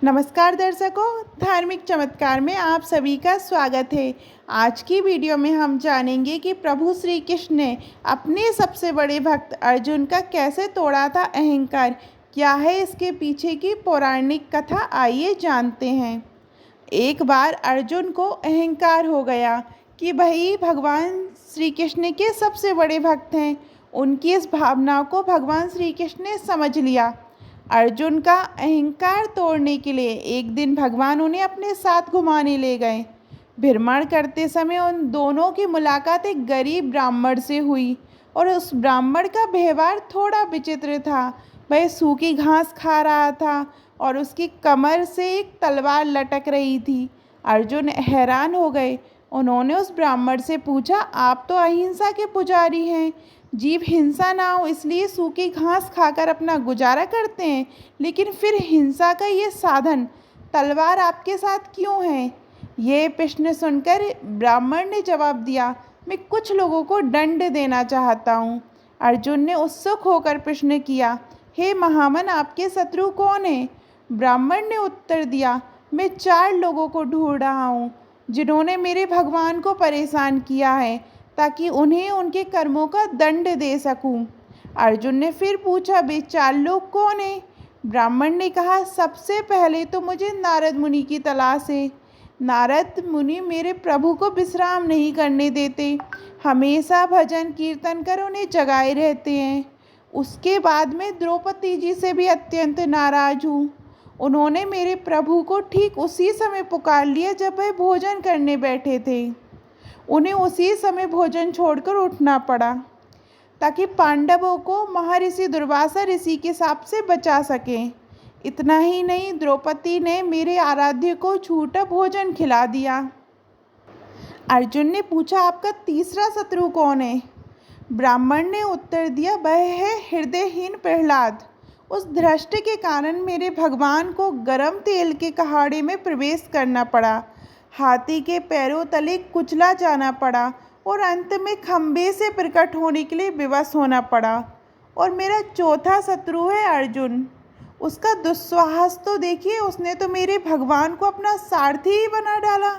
नमस्कार दर्शकों, धार्मिक चमत्कार में आप सभी का स्वागत है। आज की वीडियो में हम जानेंगे कि प्रभु श्री कृष्ण ने अपने सबसे बड़े भक्त अर्जुन का कैसे तोड़ा था अहंकार। क्या है इसके पीछे की पौराणिक कथा, आइए जानते हैं। एक बार अर्जुन को अहंकार हो गया कि भाई भगवान श्री कृष्ण के सबसे बड़े भक्त हैं। उनकी इस भावना को भगवान श्री कृष्ण ने समझ लिया। अर्जुन का अहंकार तोड़ने के लिए एक दिन भगवान उन्हें अपने साथ घुमाने ले गए। भ्रमण करते समय उन दोनों की मुलाकात एक गरीब ब्राह्मण से हुई और उस ब्राह्मण का व्यवहार थोड़ा विचित्र था। वह सूखी घास खा रहा था और उसकी कमर से एक तलवार लटक रही थी। अर्जुन हैरान हो गए। उन्होंने उस ब्राह्मण से पूछा, आप तो अहिंसा के पुजारी हैं, जीव हिंसा ना हो इसलिए सूखी घास खाकर अपना गुजारा करते हैं, लेकिन फिर हिंसा का ये साधन तलवार आपके साथ क्यों है? ये प्रश्न सुनकर ब्राह्मण ने जवाब दिया, मैं कुछ लोगों को दंड देना चाहता हूँ। अर्जुन ने उत्सुक होकर प्रश्न किया, हे महामन, आपके शत्रु कौन है? ब्राह्मण ने उत्तर दिया, मैं 4 लोगों को ढूंढ रहा हूँ जिन्होंने मेरे भगवान को परेशान किया है, ताकि उन्हें उनके कर्मों का दंड दे सकूं। अर्जुन ने फिर पूछा, वे 4 लोग कौन हैं? ब्राह्मण ने कहा, सबसे पहले तो मुझे नारद मुनि की तलाश है। नारद मुनि मेरे प्रभु को विश्राम नहीं करने देते, हमेशा भजन कीर्तन कर उन्हें जगाए रहते हैं। उसके बाद मैं द्रौपदी जी से भी अत्यंत नाराज हूँ। उन्होंने मेरे प्रभु को ठीक उसी समय पुकार लिया जब वह भोजन करने बैठे थे। उन्हें उसी समय भोजन छोड़कर उठना पड़ा ताकि पांडवों को महर्षि दुर्वासा ऋषि के शाप से बचा सकें। इतना ही नहीं, द्रौपदी ने मेरे आराध्य को झूठा भोजन खिला दिया। अर्जुन ने पूछा, आपका तीसरा शत्रु कौन है? ब्राह्मण ने उत्तर दिया, वह है हृदयहीन प्रहलाद। उस धृष्ट के कारण मेरे भगवान को गर्म तेल के कहाड़े में प्रवेश करना पड़ा, हाथी के पैरों तले कुचला जाना पड़ा और अंत में खंभे से प्रकट होने के लिए विवश होना पड़ा। और मेरा चौथा शत्रु है अर्जुन। उसका दुस्साहस तो देखिए, उसने तो मेरे भगवान को अपना सारथी ही बना डाला।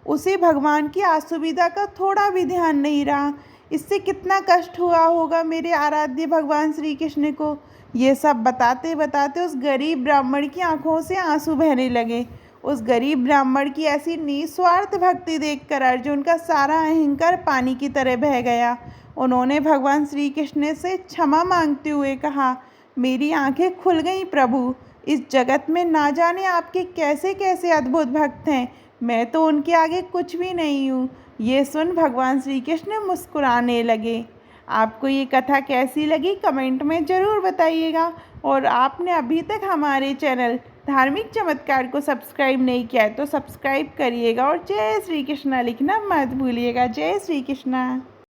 उसे भगवान की असुविधा का थोड़ा भी ध्यान नहीं रहा। इससे कितना कष्ट हुआ होगा मेरे आराध्य भगवान श्री कृष्ण को। ये सब बताते बताते उस गरीब ब्राह्मण की आंखों से आंसू बहने लगे। उस गरीब ब्राह्मण की ऐसी निस्वार्थ भक्ति देखकर अर्जुन का सारा अहंकार पानी की तरह बह गया। उन्होंने भगवान श्री कृष्ण से क्षमा मांगते हुए कहा, मेरी आंखें खुल गईं प्रभु। इस जगत में ना जाने आपके कैसे कैसे अद्भुत भक्त हैं, मैं तो उनके आगे कुछ भी नहीं हूँ। ये सुन भगवान श्री कृष्ण मुस्कुराने लगे। आपको ये कथा कैसी लगी कमेंट में ज़रूर बताइएगा। और आपने अभी तक हमारे चैनल धार्मिक चमत्कार को सब्सक्राइब नहीं किया है तो सब्सक्राइब करिएगा और जय श्री कृष्णा लिखना मत भूलिएगा। जय श्री कृष्णा।